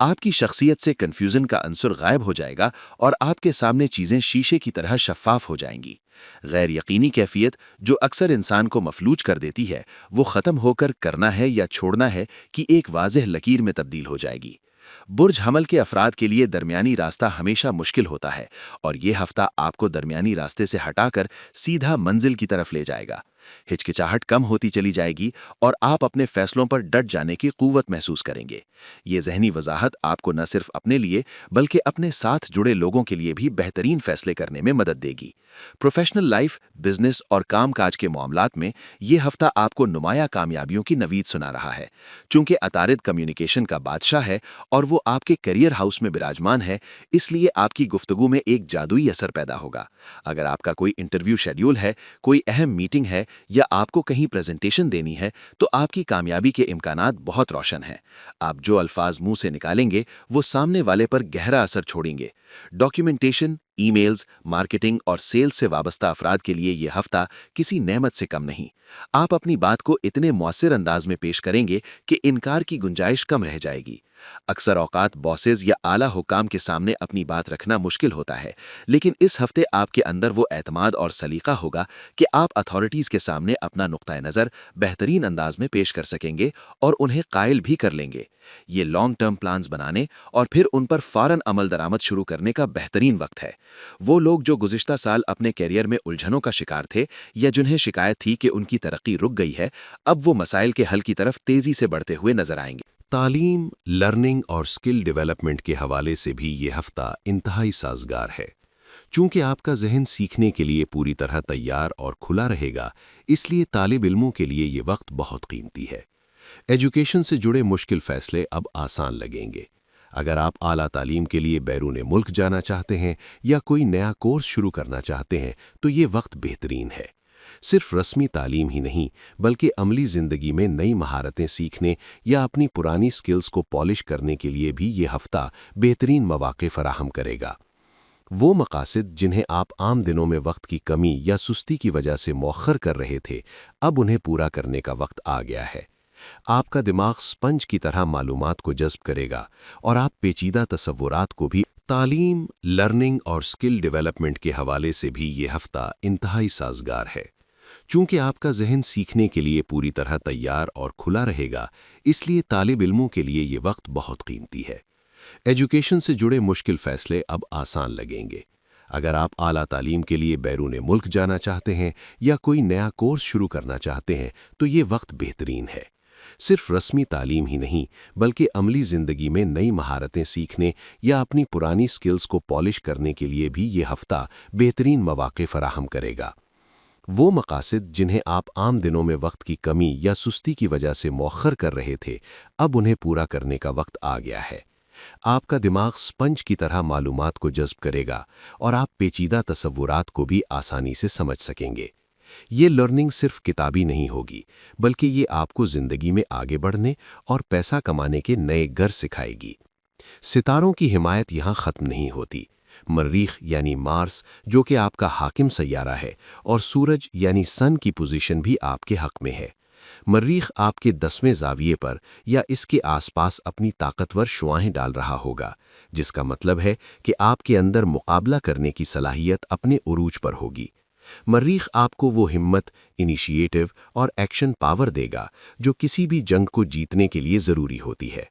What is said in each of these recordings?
آپ کی شخصیت سے کنفیوژن کا عنصر غائب ہو جائے گا اور آپ کے سامنے چیزیں شیشے کی طرح شفاف ہو جائیں گی۔ غیر یقینی کیفیت جو اکثر انسان کو مفلوج کر دیتی ہے، وہ ختم ہو کر کرنا ہے یا چھوڑنا ہے کہ ایک واضح لکیر میں تبدیل ہو جائے گی۔ برج حمل کے افراد کے لیے درمیانی راستہ ہمیشہ مشکل ہوتا ہے، اور یہ ہفتہ آپ کو درمیانی راستے سے ہٹا کر سیدھا منزل کی طرف لے جائے گا۔ ہچکچاہٹ کم ہوتی چلی جائے گی اور آپ اپنے فیصلوں پر ڈٹ جانے کی قوت محسوس کریں گے۔ یہ ذہنی وضاحت آپ کو نہ صرف اپنے لیے بلکہ اپنے ساتھ جڑے لوگوں کے لیے بھی بہترین فیصلے کرنے میں مدد دے گی۔ پروفیشنل لائف، بزنس اور کام کاج کے معاملات میں یہ ہفتہ آپ کو نمایاں کامیابیوں کی نوید سنا رہا ہے۔ چونکہ عطارد کمیونیکیشن کا بادشاہ ہے اور وہ آپ کے کیریئر ہاؤس میں براجمان ہے، اس لیے آپ کی گفتگو میں ایک جادوئی اثر پیدا ہوگا۔ اگر آپ کا کوئی انٹرویو شیڈیول ہے، کوئی اہم میٹنگ ہے یا آپ کو کہیں پریزنٹیشن دینی ہے، تو آپ کی کامیابی کے امکانات بہت روشن ہیں۔ آپ جو الفاظ منہ سے نکالیں گے وہ سامنے والے پر گہرا اثر چھوڑیں گے۔ ڈاکیومنٹیشن، ای میلز، مارکیٹنگ اور سیلز سے وابستہ افراد کے لیے یہ ہفتہ کسی نعمت سے کم نہیں۔ آپ اپنی بات کو اتنے مؤثر انداز میں پیش کریں گے کہ انکار کی گنجائش کم رہ جائے گی۔ اکثر اوقات باسز یا اعلیٰ حکام کے سامنے اپنی بات رکھنا مشکل ہوتا ہے، لیکن اس ہفتے آپ کے اندر وہ اعتماد اور سلیقہ ہوگا کہ آپ اتھارٹیز کے سامنے اپنا نقطۂ نظر بہترین انداز میں پیش کر سکیں گے اور انہیں قائل بھی کر لیں گے۔ یہ لانگ ٹرم پلانز بنانے اور پھر ان پر فوراً عمل درآمد شروع کرنے کا بہترین وقت ہے۔ وہ لوگ جو گزشتہ سال اپنے کیریئر میں الجھنوں کا شکار تھے یا جنہیں شکایت تھی کہ ان کی ترقی رک گئی ہے، اب وہ مسائل کے حل کی طرف تیزی سے بڑھتے ہوئے نظر آئیں گے۔ تعلیم، لرننگ اور سکل ڈیولپمنٹ کے حوالے سے بھی یہ ہفتہ انتہائی سازگار ہے۔ چونکہ آپ کا ذہن سیکھنے کے لیے پوری طرح تیار اور کھلا رہے گا، اس لیے طالب علموں کے لیے یہ وقت بہت قیمتی ہے۔ ایجوکیشن سے جڑے مشکل فیصلے اب آسان لگیں گے۔ اگر آپ اعلیٰ تعلیم کے لیے بیرون ملک جانا چاہتے ہیں یا کوئی نیا کورس شروع کرنا چاہتے ہیں تو یہ وقت بہترین ہے۔ صرف رسمی تعلیم ہی نہیں بلکہ عملی زندگی میں نئی مہارتیں سیکھنے یا اپنی پرانی سکلز کو پالش کرنے کے لیے بھی یہ ہفتہ بہترین مواقع فراہم کرے گا۔ وہ مقاصد جنہیں آپ عام دنوں میں وقت کی کمی یا سستی کی وجہ سے مؤخر کر رہے تھے، اب انہیں پورا کرنے کا وقت آ گیا ہے۔ آپ کا دماغ سپنج کی طرح معلومات کو جذب کرے گا اور آپ پیچیدہ تصورات کو بھی۔ تعلیم، لرننگ اور سکل ڈیولپمنٹ کے حوالے سے بھی یہ ہفتہ انتہائی سازگار ہے۔ چونکہ آپ کا ذہن سیکھنے کے لیے پوری طرح تیار اور کھلا رہے گا، اس لیے طالب علموں کے لیے یہ وقت بہت قیمتی ہے۔ ایجوکیشن سے جڑے مشکل فیصلے اب آسان لگیں گے۔ اگر آپ اعلیٰ تعلیم کے لیے بیرون ملک جانا چاہتے ہیں یا کوئی نیا کورس شروع کرنا چاہتے ہیں تو یہ وقت بہترین ہے۔ صرف رسمی تعلیم ہی نہیں بلکہ عملی زندگی میں نئی مہارتیں سیکھنے یا اپنی پرانی سکلز کو پالش کرنے کے لیے بھی یہ ہفتہ بہترین مواقع فراہم کرے گا۔ وہ مقاصد جنہیں آپ عام دنوں میں وقت کی کمی یا سستی کی وجہ سے مؤخر کر رہے تھے، اب انہیں پورا کرنے کا وقت آ گیا ہے۔ آپ کا دماغ سپنج کی طرح معلومات کو جذب کرے گا اور آپ پیچیدہ تصورات کو بھی آسانی سے سمجھ سکیں گے۔ یہ لرننگ صرف کتابی نہیں ہوگی بلکہ یہ آپ کو زندگی میں آگے بڑھنے اور پیسہ کمانے کے نئے گر سکھائے گی۔ ستاروں کی حمایت یہاں ختم نہیں ہوتی۔ مریخ یعنی مارس جو کہ آپ کا حاکم سیارہ ہے اور سورج یعنی سن کی پوزیشن بھی آپ کے حق میں ہے۔ مریخ آپ کے 10ویں زاویے پر یا اس کے آس پاس اپنی طاقتور شعاعیں ڈال رہا ہوگا، جس کا مطلب ہے کہ آپ کے اندر مقابلہ کرنے کی صلاحیت اپنے عروج پر ہوگی۔ مریخ آپ کو وہ ہمت، انیشیٹو اور ایکشن پاور دے گا جو کسی بھی جنگ کو جیتنے کے لیے ضروری ہوتی ہے۔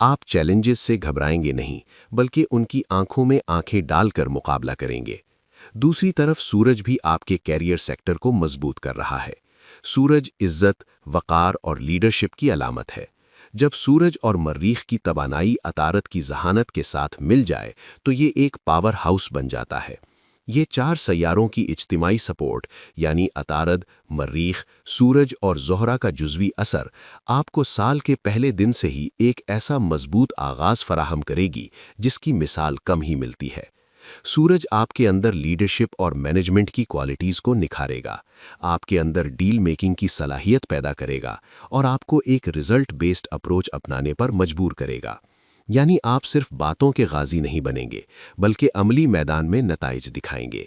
آپ چیلنجز سے گھبرائیں گے نہیں بلکہ ان کی آنکھوں میں آنکھیں ڈال کر مقابلہ کریں گے۔ دوسری طرف سورج بھی آپ کے کیریئر سیکٹر کو مضبوط کر رہا ہے۔ سورج عزت، وقار اور لیڈرشپ کی علامت ہے۔ جب سورج اور مریخ کی توانائی عطارد کی ذہانت کے ساتھ مل جائے تو یہ ایک پاور ہاؤس بن جاتا ہے۔ یہ 4 سیاروں کی اجتماعی سپورٹ یعنی عطارد، مریخ، سورج اور زہرہ کا جزوی اثر آپ کو سال کے پہلے دن سے ہی ایک ایسا مضبوط آغاز فراہم کرے گی جس کی مثال کم ہی ملتی ہے۔ سورج آپ کے اندر لیڈرشپ اور مینجمنٹ کی کوالٹیز کو نکھارے گا، آپ کے اندر ڈیل میکنگ کی صلاحیت پیدا کرے گا اور آپ کو ایک رزلٹ بیسڈ اپروچ اپنانے پر مجبور کرے گا۔ یعنی آپ صرف باتوں کے غازی نہیں بنیں گے بلکہ عملی میدان میں نتائج دکھائیں گے۔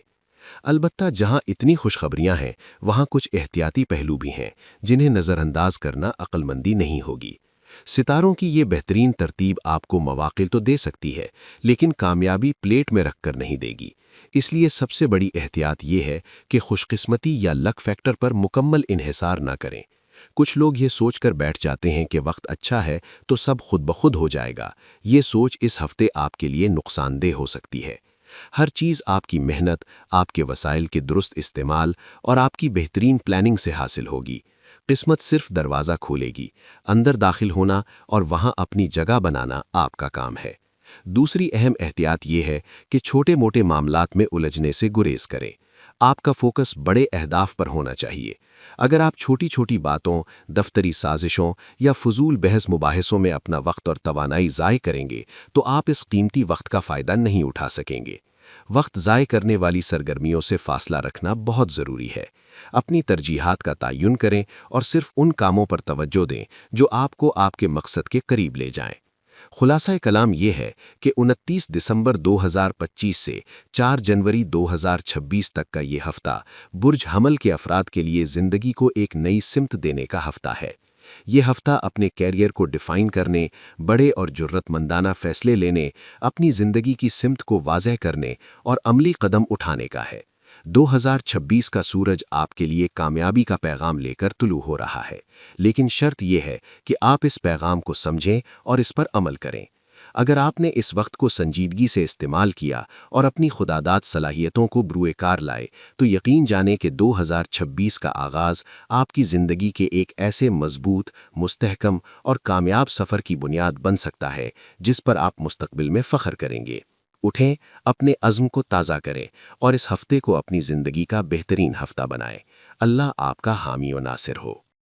البتہ جہاں اتنی خوشخبریاں ہیں وہاں کچھ احتیاطی پہلو بھی ہیں جنہیں نظر انداز کرنا عقل مندی نہیں ہوگی۔ ستاروں کی یہ بہترین ترتیب آپ کو مواقع تو دے سکتی ہے، لیکن کامیابی پلیٹ میں رکھ کر نہیں دے گی۔ اس لیے سب سے بڑی احتیاط یہ ہے کہ خوش قسمتی یا لک فیکٹر پر مکمل انحصار نہ کریں۔ کچھ لوگ یہ سوچ کر بیٹھ جاتے ہیں کہ وقت اچھا ہے تو سب خود بخود ہو جائے گا۔ یہ سوچ اس ہفتے آپ کے لیے نقصان دہ ہو سکتی ہے۔ ہر چیز آپ کی محنت، آپ کے وسائل کے درست استعمال اور آپ کی بہترین پلاننگ سے حاصل ہوگی۔ قسمت صرف دروازہ کھولے گی، اندر داخل ہونا اور وہاں اپنی جگہ بنانا آپ کا کام ہے۔ دوسری اہم احتیاط یہ ہے کہ چھوٹے موٹے معاملات میں الجھنے سے گریز کریں۔ آپ کا فوکس بڑے اہداف پر ہونا چاہیے۔ اگر آپ چھوٹی چھوٹی باتوں، دفتری سازشوں یا فضول بحث مباحثوں میں اپنا وقت اور توانائی ضائع کریں گے تو آپ اس قیمتی وقت کا فائدہ نہیں اٹھا سکیں گے۔ وقت ضائع کرنے والی سرگرمیوں سے فاصلہ رکھنا بہت ضروری ہے۔ اپنی ترجیحات کا تعین کریں اور صرف ان کاموں پر توجہ دیں جو آپ کو آپ کے مقصد کے قریب لے جائیں۔ خلاصہ کلام یہ ہے کہ 29 دسمبر 2025 سے 4 جنوری 2026 تک کا یہ ہفتہ برج حمل کے افراد کے لیے زندگی کو ایک نئی سمت دینے کا ہفتہ ہے۔ یہ ہفتہ اپنے کیریئر کو ڈیفائن کرنے، بڑے اور جرأت مندانہ فیصلے لینے، اپنی زندگی کی سمت کو واضح کرنے اور عملی قدم اٹھانے کا ہے۔ 2026 کا سورج آپ کے لیے کامیابی کا پیغام لے کر طلوع ہو رہا ہے، لیکن شرط یہ ہے کہ آپ اس پیغام کو سمجھیں اور اس پر عمل کریں۔ اگر آپ نے اس وقت کو سنجیدگی سے استعمال کیا اور اپنی خداداد صلاحیتوں کو بروئے کار لائے تو یقین جانیں کہ 2026 کا آغاز آپ کی زندگی کے ایک ایسے مضبوط، مستحکم اور کامیاب سفر کی بنیاد بن سکتا ہے جس پر آپ مستقبل میں فخر کریں گے۔ اٹھیں، اپنے عزم کو تازہ کریں اور اس ہفتے کو اپنی زندگی کا بہترین ہفتہ بنائیں۔ اللہ آپ کا حامی و ناصر ہو۔